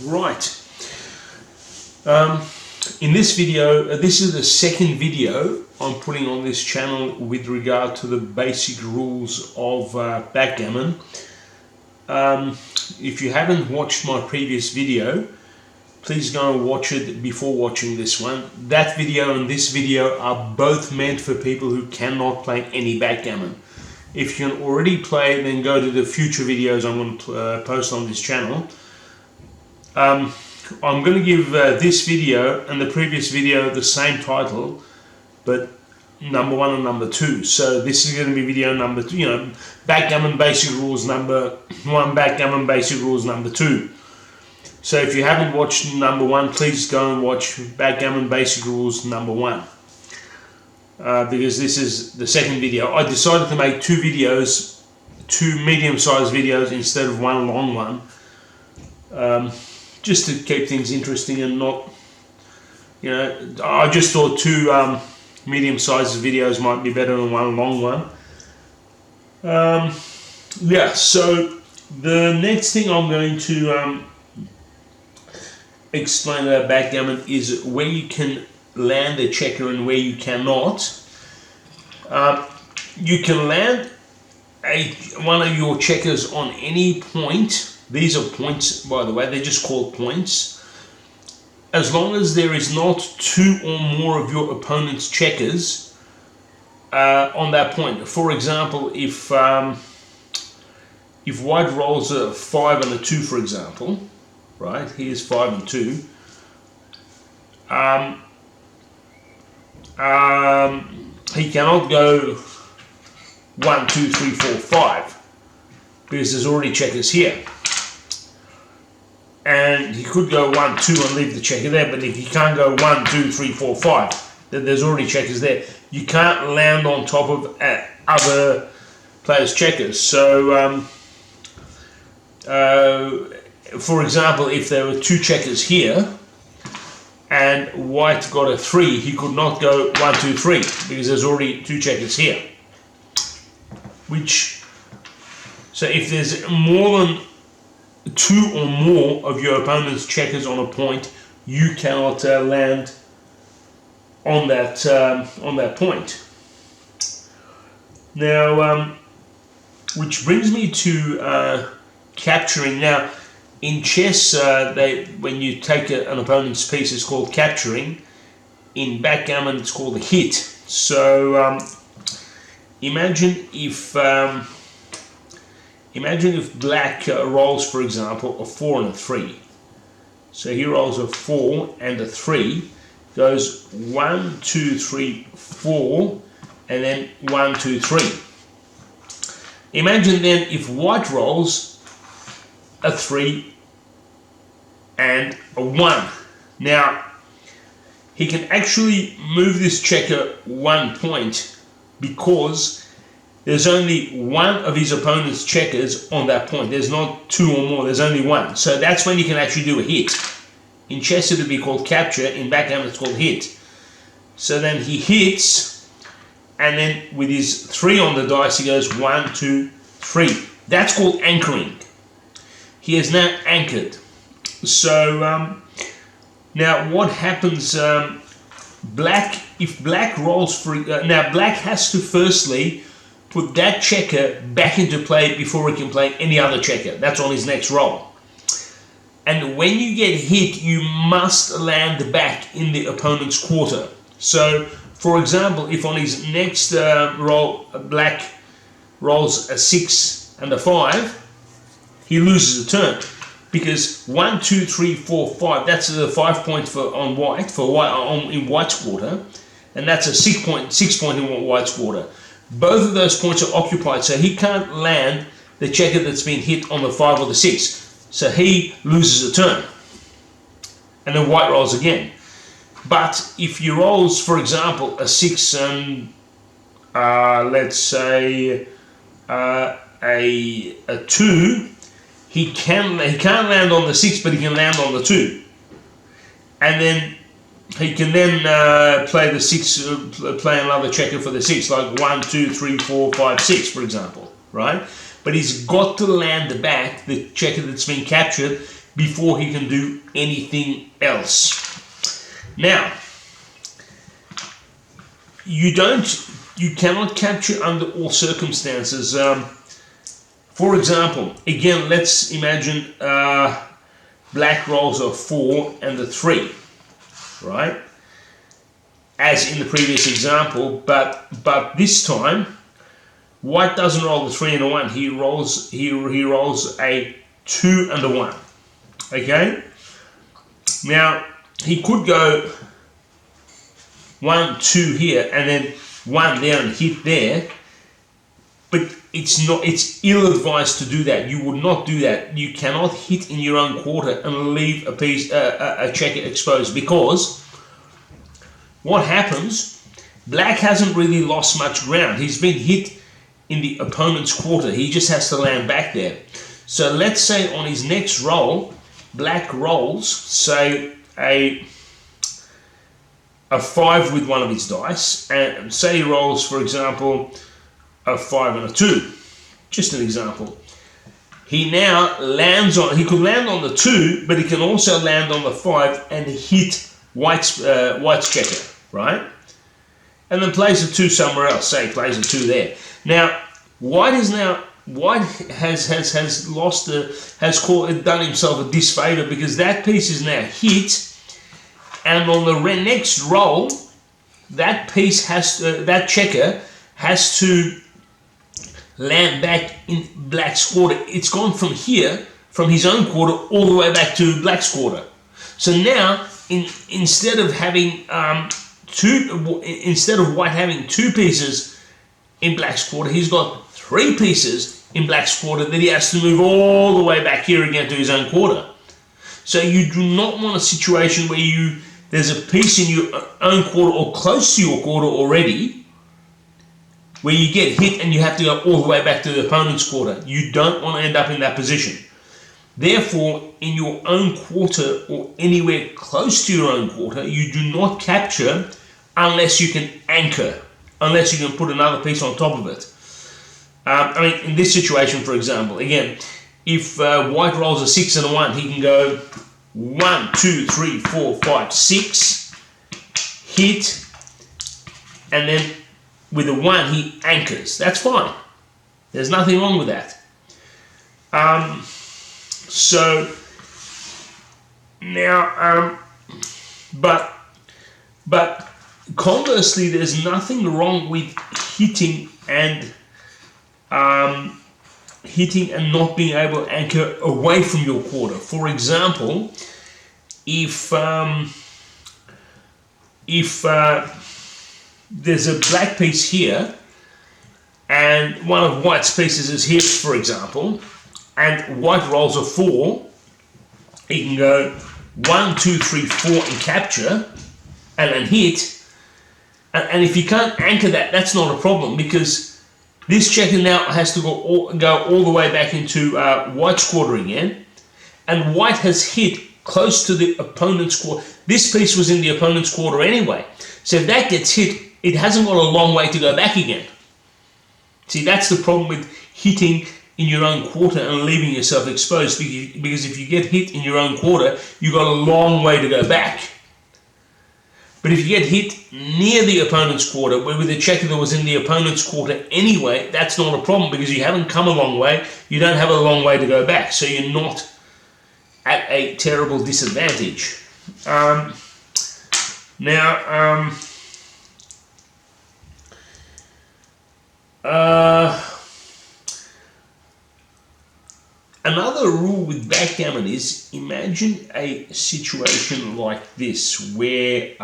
Right. In this video, this is the second video I'm putting on this channel with regard to the basic rules of backgammon. If you haven't watched my previous video, please go and watch it before watching this one. That video and this video are both meant for people who cannot play any backgammon. If you can already play, then go to the future videos I'm going to post on this channel. I'm going to give this video and the previous video the same title, but number 1 and number 2. So this is going to be video number 2, backgammon basic rules number 1, backgammon basic rules number 2. So if you haven't watched number 1, please go and watch backgammon basic rules number 1. Because this is the second video. I decided to make 2 videos, 2 medium-sized videos instead of one long one. Just to keep things interesting and not, I just thought 2 medium-sized videos might be better than one long one. Yeah, so the next thing I'm going to explain about backgammon is where you can land a checker and where you cannot. You can land one of your checkers on any point. These are points, by the way, they're just called points. As long as there is not 2 or more of your opponent's checkers on that point. For example, if white rolls a 5 and a 2, for example, right, here's 5 and 2. He cannot go 1, 2, 3, 4, 5 because there's already checkers here. And he could go 1, 2 and leave the checker there, but if he can't go 1, 2, 3, 4, 5, then there's already checkers there. You can't land on top of other players' checkers. So, for example, if there were 2 checkers here, and white got a 3, he could not go 1, 2, 3 because there's already 2 checkers here. So if there's more than 2 or more of your opponent's checkers on a point, you cannot land on that point. Now, which brings me to capturing. Now, in chess, when you take an opponent's piece, it's called capturing. In backgammon, it's called a hit. So imagine if black rolls, for example, a 4 and a 3. So he rolls a 4 and a 3, goes 1, 2, 3, 4, and then 1, 2, 3. Imagine then if white rolls a 3 and a 1. Now, he can actually move this checker 1 point because there's only 1 of his opponent's checkers on that point. There's not 2 or more, there's only 1. So that's when you can actually do a hit. In chess it would be called capture, in backgammon it's called hit. So then he hits, and then with his 3 on the dice he goes 1, 2, 3. That's called anchoring. He is now anchored. So now what happens, if black rolls for, now black has to firstly put that checker back into play before he can play any other checker. That's on his next roll. And when you get hit, you must land back in the opponent's quarter. So, for example, if on his next roll, black rolls a 6 and a 5, he loses a turn. Because 1, 2, 3, 4, 5, that's the 5 points in white's quarter, and that's a 6 point in white's quarter. Both of those points are occupied, so he can't land the checker that's been hit on the 5 or the 6. So he loses a turn. And then white rolls again. But if he rolls, for example, a 6 and, let's say, a 2, he can't land on the 6, but he can land on the 2. And then he can then play the 6, play another checker for the 6, like 1, 2, 3, 4, 5, 6, for example, right? But he's got to land back the checker that's been captured before he can do anything else. Now, you cannot capture under all circumstances. For example, again, let's imagine black rolls a 4 and a 3, right? As in the previous example, but this time, white doesn't roll the 3 and a 1. He rolls a 2 and a 1. Okay. Now he could go 1, 2 here, and then 1 there and hit there. But it's ill-advised to do that. You would not do that. You cannot hit in your own quarter and leave a piece, a checker exposed, because what happens, black hasn't really lost much ground. He's been hit in the opponent's quarter. He just has to land back there. So let's say on his next roll, black rolls, say a 5 with one of his dice, and say he rolls, for example, a 5 and a 2. Just an example. He now lands on, he could land on the 2, but he can also land on the 5 and hit white's checker, right? And then plays a 2 somewhere else, say he plays a 2 there. Now, white has lost done himself a disfavor, because that piece is now hit, and on the next roll, that piece that checker has to land back in black's quarter. It's gone from here, from his own quarter, all the way back to black's quarter. So now, instead of white having 2 pieces in black's quarter, he's got 3 pieces in black's quarter that he has to move all the way back here again to his own quarter. So you do not want a situation where there's a piece in your own quarter or close to your quarter already, where you get hit and you have to go all the way back to the opponent's quarter. You don't want to end up in that position. Therefore, in your own quarter or anywhere close to your own quarter, you do not capture unless you can anchor, unless you can put another piece on top of it. I mean, in this situation, for example, again, if white rolls a 6 and a 1, he can go 1, 2, 3, 4, 5, 6, hit, and then with a 1 he anchors. That's fine. There's nothing wrong with that. So now, but conversely, there's nothing wrong with hitting and not being able to anchor away from your quarter. For example, if there's a black piece here and one of white's pieces is here, for example, and white rolls a 4, he can go 1, 2, 3, 4 and capture and then hit. And if you can't anchor that, that's not a problem, because this checker now has to go all the way back into white's quarter again, and white has hit close to the opponent's quarter. This piece was in the opponent's quarter anyway, so if that gets hit, it hasn't got a long way to go back again. See, that's the problem with hitting in your own quarter and leaving yourself exposed, because if you get hit in your own quarter, you've got a long way to go back. But if you get hit near the opponent's quarter, where with a checker that was in the opponent's quarter anyway, that's not a problem, because you haven't come a long way, you don't have a long way to go back, so you're not at a terrible disadvantage. Another rule with backgammon is, imagine a situation like this where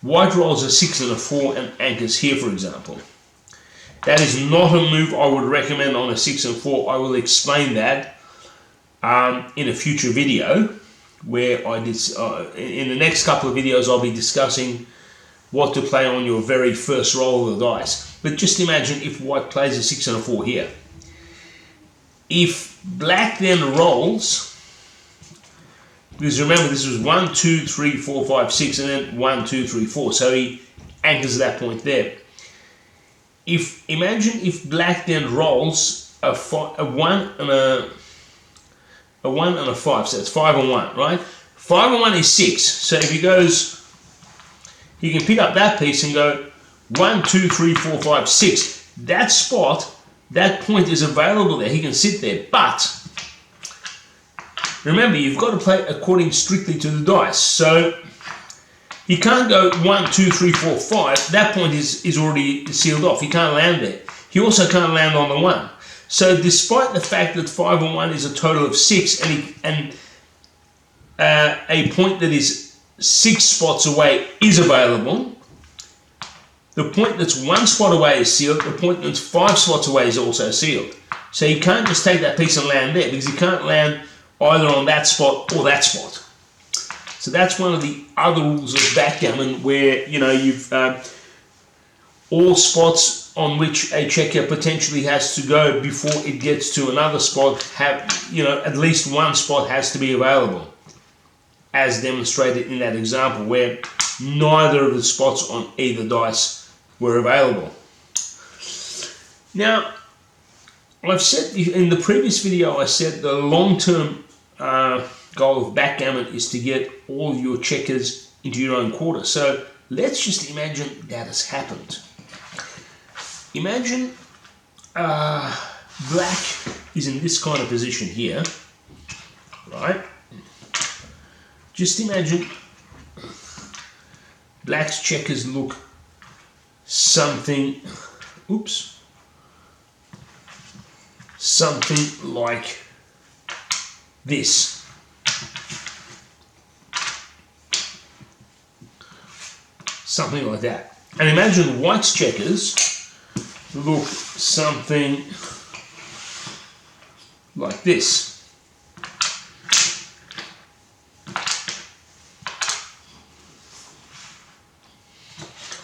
white rolls a 6 and a 4 and anchors here, for example. That is not a move I would recommend on a 6 and 4. I will explain that in a future video, where I did in the next couple of videos I'll be discussing what to play on your very first roll of the dice. But just imagine if white plays a 6 and a 4 here. If black then rolls, because remember this was 1, 2, 3, 4, 5, 6, and then 1, 2, 3, 4, so he anchors that point there. Imagine if black then rolls a 1 and a 1 and a 5, so it's 5 and 1, right? 5 and 1 is 6, so if he goes, he can pick up that piece and go 1, 2, 3, 4, 5, 6. That spot, that point is available there, he can sit there, but remember, you've got to play according strictly to the dice, so he can't go 1, 2, 3, 4, 5, that point is already sealed off, he can't land there. He also can't land on the 1. So despite the fact that 5 and 1 is a total of 6 and a point that is 6 spots away is available, the point that's 1 spot away is sealed, the point that's 5 spots away is also sealed. So you can't just take that piece and land there, because you can't land either on that spot or that spot. So that's one of the other rules of backgammon, where you've all spots on which a checker potentially has to go before it gets to another spot have, at least one spot has to be available, as demonstrated in that example where neither of the spots on either dice were available. Now, I've said in the previous video, I said the long-term goal of backgammon is to get all your checkers into your own quarter. So let's just imagine that has happened. Imagine black is in this kind of position here, right? Just imagine black's checkers look something like this. Something like that. And imagine white's checkers look something like this.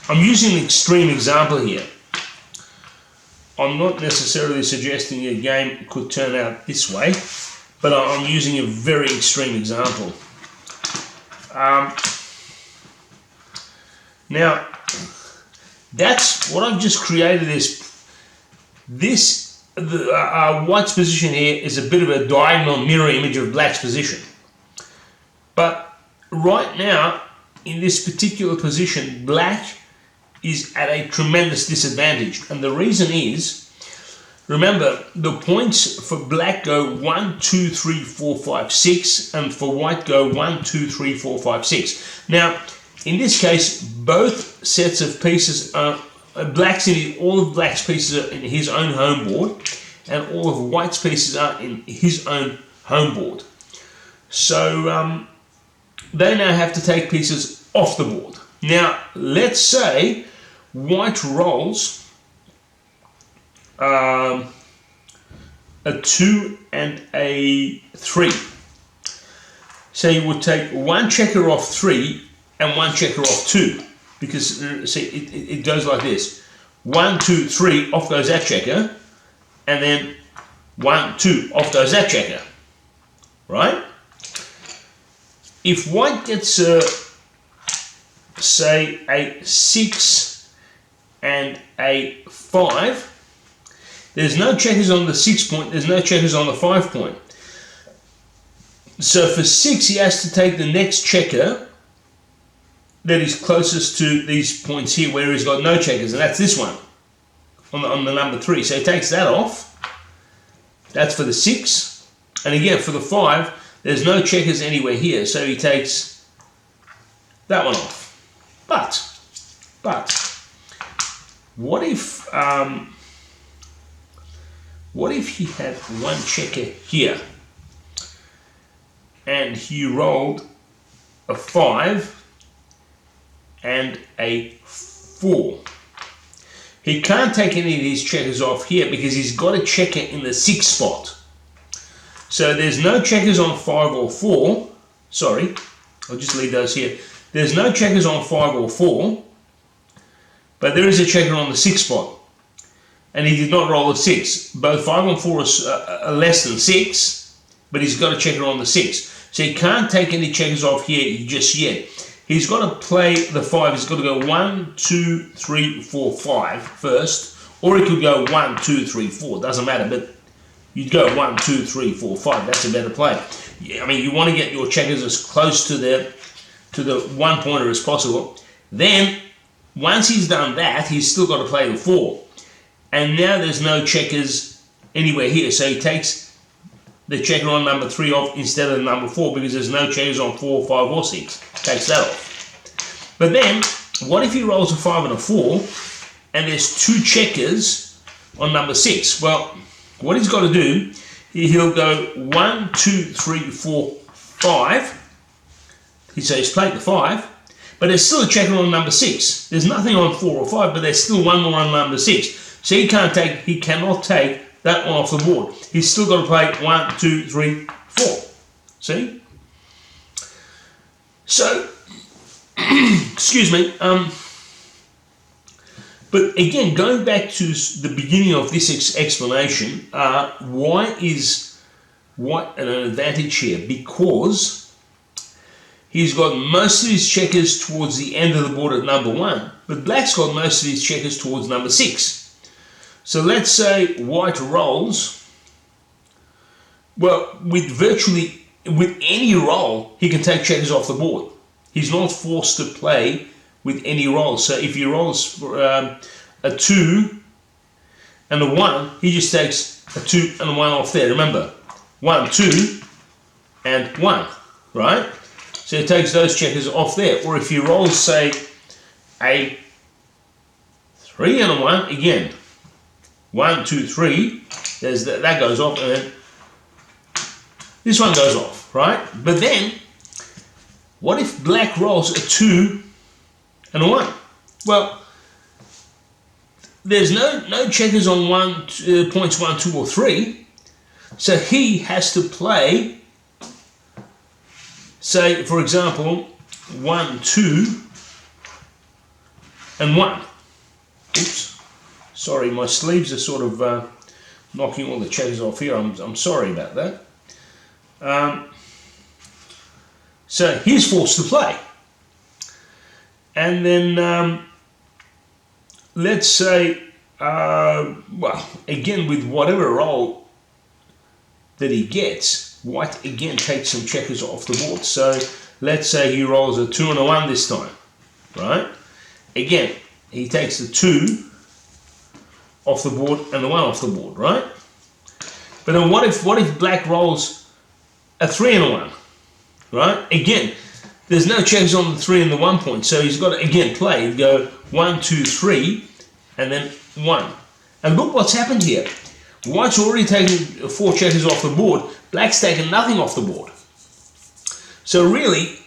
I'm using an extreme example here. I'm not necessarily suggesting a game could turn out this way, but I'm using a very extreme example. Now, that's what I've just created. White's position here is a bit of a diagonal mirror image of black's position. But right now, in this particular position, black is at a tremendous disadvantage. And the reason is, remember, the points for black go 1, 2, 3, 4, 5, 6, and for white go 1, 2, 3, 4, 5, 6. Now, in this case, both sets of pieces are all of black's pieces are in his own home board, and all of white's pieces are in his own home board. So they now have to take pieces off the board. Now, let's say white rolls a 2 and a 3. So you would take one checker off 3 and one checker off 2, because see, it goes like this: 1, 2, 3, off goes that checker, and then 1, 2, off goes that checker, right? If white gets say a 6 and a 5, there's no checkers on the 6 point, there's no checkers on the 5 point. So for 6, he has to take the next checker that is closest to these points here where he's got no checkers, and that's this one on the number 3. So he takes that off. That's for the 6. And again, for the 5, there's no checkers anywhere here, so he takes that one off. But what if he had one checker here and he rolled a 5 and a 4? He can't take any of these checkers off here because he's got a checker in the 6 spot. So there's no checkers on 5 or 4. Sorry, I'll just leave those here. There's no checkers on 5 or 4, but there is a checker on the 6 spot. And he did not roll a 6. Both 5 and 4 are less than 6, but he's got a checker on the 6. So he can't take any checkers off here just yet. He's got to play the 5. He's got to go 1, 2, 3, 4, 5 first, or he could go 1, 2, 3, 4. Doesn't matter, but you'd go 1, 2, 3, 4, 5. That's a better play. I mean, you want to get your checkers as close to the one pointer as possible. Then, once he's done that, he's still got to play the 4. And now there's no checkers anywhere here. So he takes the checker on number 3 off instead of number 4 because there's no checkers on 4, 5, or 6. Takes that off. But then, what if he rolls a 5 and a 4 and there's 2 checkers on number 6? Well, what he's got to do, he'll go 1, 2, 3, 4, 5. So he's played the 5, but there's still a checker on number 6. There's nothing on 4 or 5, but there's still one more on number 6. So he cannot take that one off the board. He's still got to play 1, 2, 3, 4. See? So, excuse me. But again, going back to the beginning of this explanation, why is white an advantage here? Because he's got most of his checkers towards the end of the board at number 1, but black's got most of his checkers towards number 6. So let's say white rolls, well, with any roll, he can take checkers off the board. He's not forced to play with any rolls. So if he rolls a 2 and a 1, he just takes a 2 and a 1 off there. Remember, 1, 2, and 1, right? So he takes those checkers off there. Or if he rolls, say, a 3 and a 1, again, 1, 2, 3, that goes off, and then this one goes off, right? But then, what if black rolls a 2 and a 1? Well, there's no checkers on points 1, 2, or 3, so he has to play, say, for example, 1, 2, and 1. Oops. Sorry, my sleeves are sort of knocking all the checkers off here. I'm sorry about that. So he's forced to play. And then let's say, well, again, with whatever roll that he gets, white again takes some checkers off the board. So let's say he rolls a 2 and a 1 this time, right? Again, he takes the 2 off the board and the 1 off the board, right? But then what if black rolls a 3 and a 1, right? Again, there's no checkers on the 3 and the 1 point, so he's got to again play and go 1, 2, 3, and then 1. And look what's happened here. White's already taken 4 checkers off the board. Black's taken nothing off the board. So really,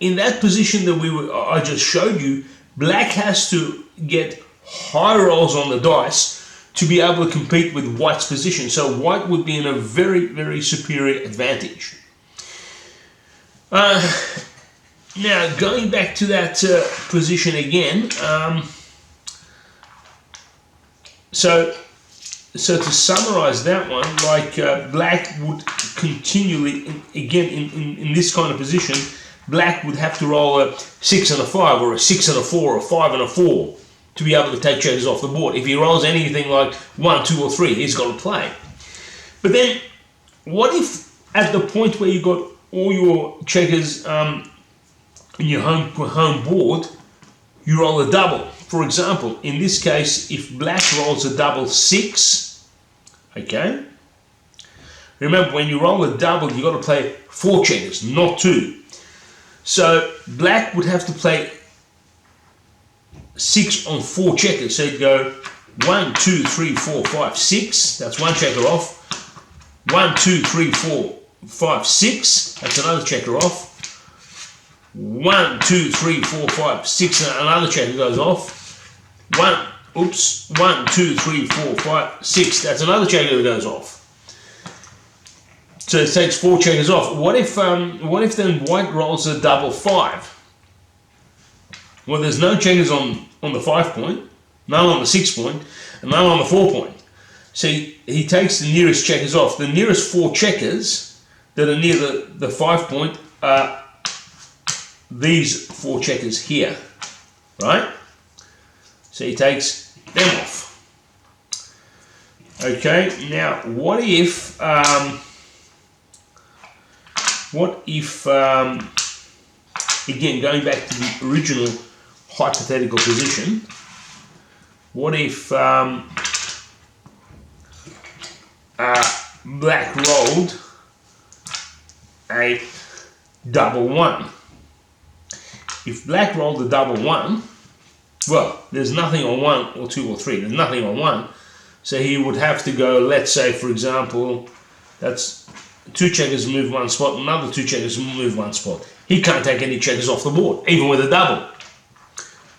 in that position that I just showed you, black has to get high rolls on the dice to be able to compete with white's position. So white would be in a very, very superior advantage. Now, going back to that position again, so to summarize that one, like black would continually, again, in this kind of position, black would have to roll a 6 and a 5, or a 6 and a 4, or a 5 and a 4 to be able to take checkers off the board. If he rolls anything like 1, 2, or 3, he's got to play. But then, what if at the point where you got all your checkers in your home board, you roll a double? For example, in this case, if black rolls a double 6, okay? Remember, when you roll a double, you got to play 4 checkers, not 2. So black would have to play 6 on 4 checkers. So you'd go 1, 2, 3, 4, 5, 6. That's one checker off. 1, 2, 3, 4, 5, 6. That's another checker off. 1, 2, 3, 4, 5, 6. Another checker goes off. 1, 2, 3, 4, 5, 6. That's another checker that goes off. So it takes 4 checkers off. What if then white rolls a double 5? Well, there's no checkers on the 5 point, none on the 6 point, and none on the 4 point. So he takes the nearest checkers off. The nearest 4 checkers that are near the 5 point are these 4 checkers here, right? So he takes them off. Okay, now what if again, going back to the original hypothetical position, what if black rolled a double one? If black rolled a double one, well, there's nothing on 1 or 2 or 3, there's nothing on 1, so he would have to go, let's say for example, that's 2 checkers move 1 spot, another 2 checkers move 1 spot. He can't take any checkers off the board, even with a double.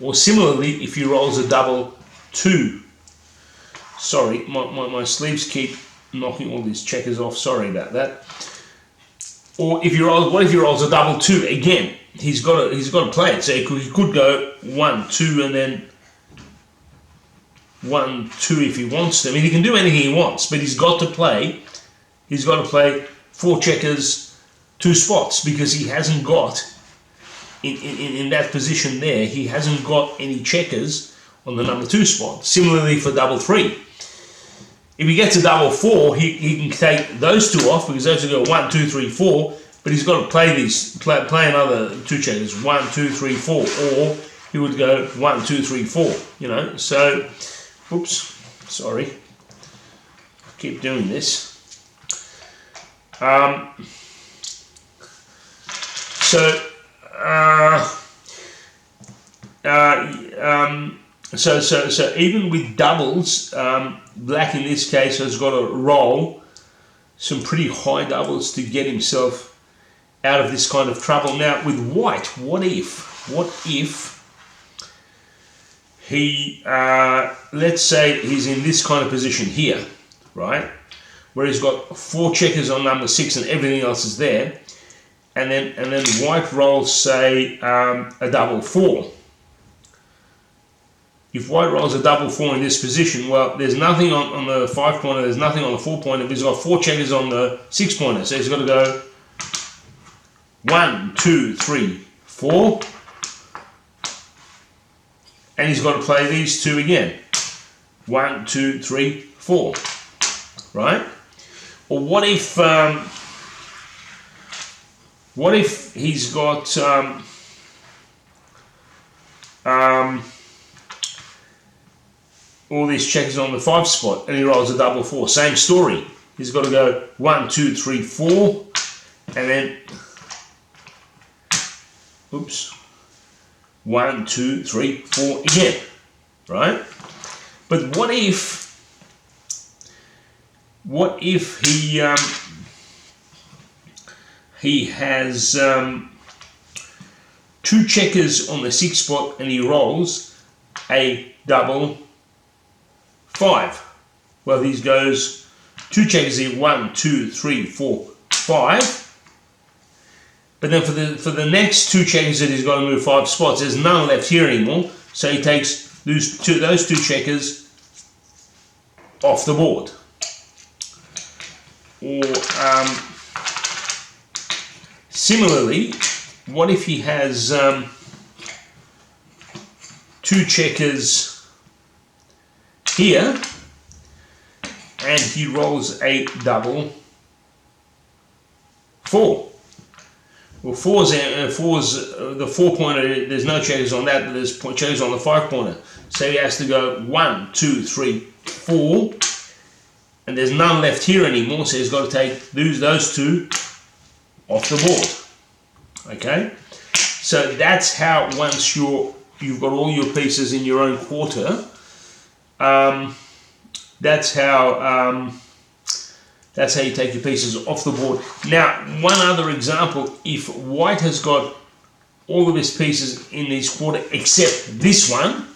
Or similarly, if he rolls a double 2, sorry, my sleeves keep knocking all these checkers off, sorry about that. Or if he rolls, what if he rolls a double 2 again? He's got to play it. So he could go 1, 2, and then 1, 2 if he wants to. I mean, he can do anything he wants, but he's got to play. He's got to play 4 checkers, 2 spots, because he hasn't got in that position there. He hasn't got any checkers on the number 2 spot. Similarly for double 3. If he gets a double 4, he can take those 2 off, because those will go 1, 2, 3, 4. But he's got to play play another 2 checkers, 1, 2, 3, 4, or he would go 1, 2, 3, 4. You know, so, oops, sorry, keep doing this. So even with doubles, black in this case has got to roll some pretty high doubles to get himself out of this kind of trouble. Now with white, what if he, let's say he's in this kind of position here, right, where he's got 4 checkers on number 6 and everything else is there, and then white rolls, say, a double 4. If white rolls a double 4 in this position, well, there's nothing on the 5 pointer, there's nothing on the 4 pointer, but he's got 4 checkers on the 6 pointer, so he's got to go 1, 2, 3, 4, and he's got to play these 2 again. 1, 2, 3, 4, right? Or what if he's got all these checkers on the 5 spot and he rolls a double 4? Same story. He's got to go 1, 2, 3, 4, and then, oops, 1, 2, 3, 4 again, right? But what if he has 2 checkers on the 6 spot and he rolls a double 5? Well, these goes 2 checkers here, 1, 2, 3, 4, 5. But then for the next 2 checkers that he's got to move 5 spots, there's none left here anymore. So he takes those two checkers off the board. Or similarly, what if he has 2 checkers here and he rolls a double 4? Well, four's the 4 pointer, there's no checkers on that, but there's checkers on the 5 pointer. So he has to go 1, 2, 3, 4, and there's none left here anymore, so he's got to take those 2 off the board. Okay? So that's how, once you've got all your pieces in your own quarter, that's how you take your pieces off the board. Now, one other example, if white has got all of his pieces in his quarter except this one,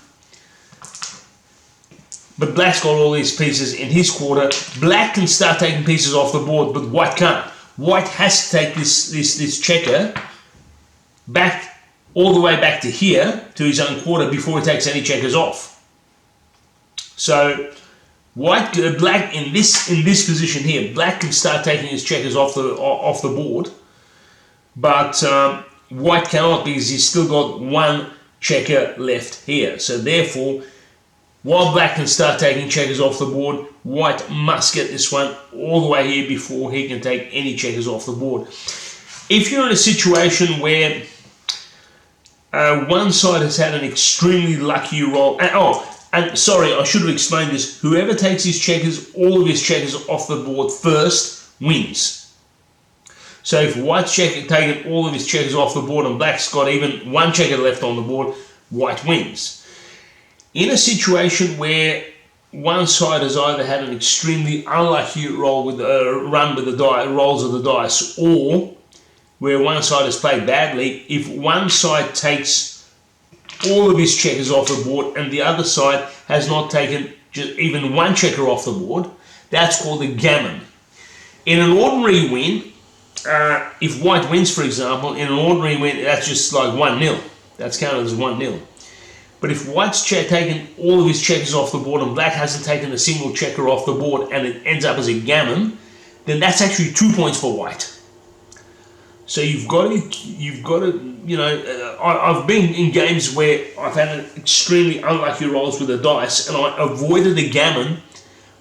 but black's got all these pieces in his quarter, black can start taking pieces off the board, but white can't. White has to take this checker back all the way back to here, to his own quarter, before he takes any checkers off. So black in this position here, black can start taking his checkers off the board, but white cannot, because he's still got 1 checker left here. So therefore, While black can start taking checkers off the board, white must get this one all the way here before he can take any checkers off the board. If you're in a situation where one side has had an extremely lucky roll, and sorry, I should have explained this, whoever takes his checkers, all of his checkers off the board first, wins. So if white's taken all of his checkers off the board and black's got even one checker left on the board, white wins. In a situation where one side has either had an extremely unlucky roll with run with the rolls of the dice, or where one side has played badly, if one side takes all of his checkers off the board and the other side has not taken just even one checker off the board, that's called a gammon. In an ordinary win, if white wins, for example, in an ordinary win, that's just like 1-0. That's counted as 1-0. But if white's taken all of his checkers off the board and black hasn't taken a single checker off the board and it ends up as a gammon, then that's actually 2 points for white. So you've got to, you know, I've been in games where I've had extremely unlucky rolls with the dice and I avoided a gammon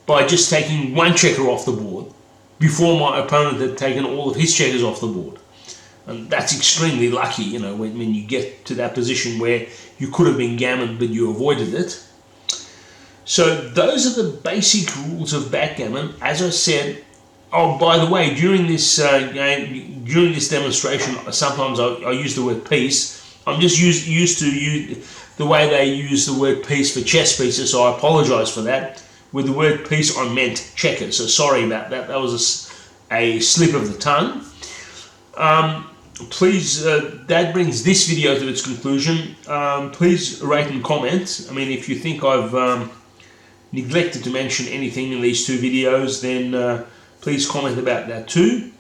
by just taking one checker off the board before my opponent had taken all of his checkers off the board. And that's extremely lucky, you know, when you get to that position where you could have been gammon but you avoided it. So those are the basic rules of backgammon. As I said, oh, by the way, during this game, during this demonstration, sometimes I use the word piece. I'm just used to the way they use the word piece for chess pieces, so I apologise for that. With the word piece, I meant checkers, so sorry about that. That was a slip of the tongue. Please, that brings this video to its conclusion. Please rate and comment. I mean, if you think I've neglected to mention anything in these two videos, then please comment about that too.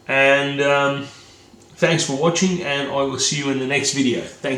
And thanks for watching, and I will see you in the next video. Thank you.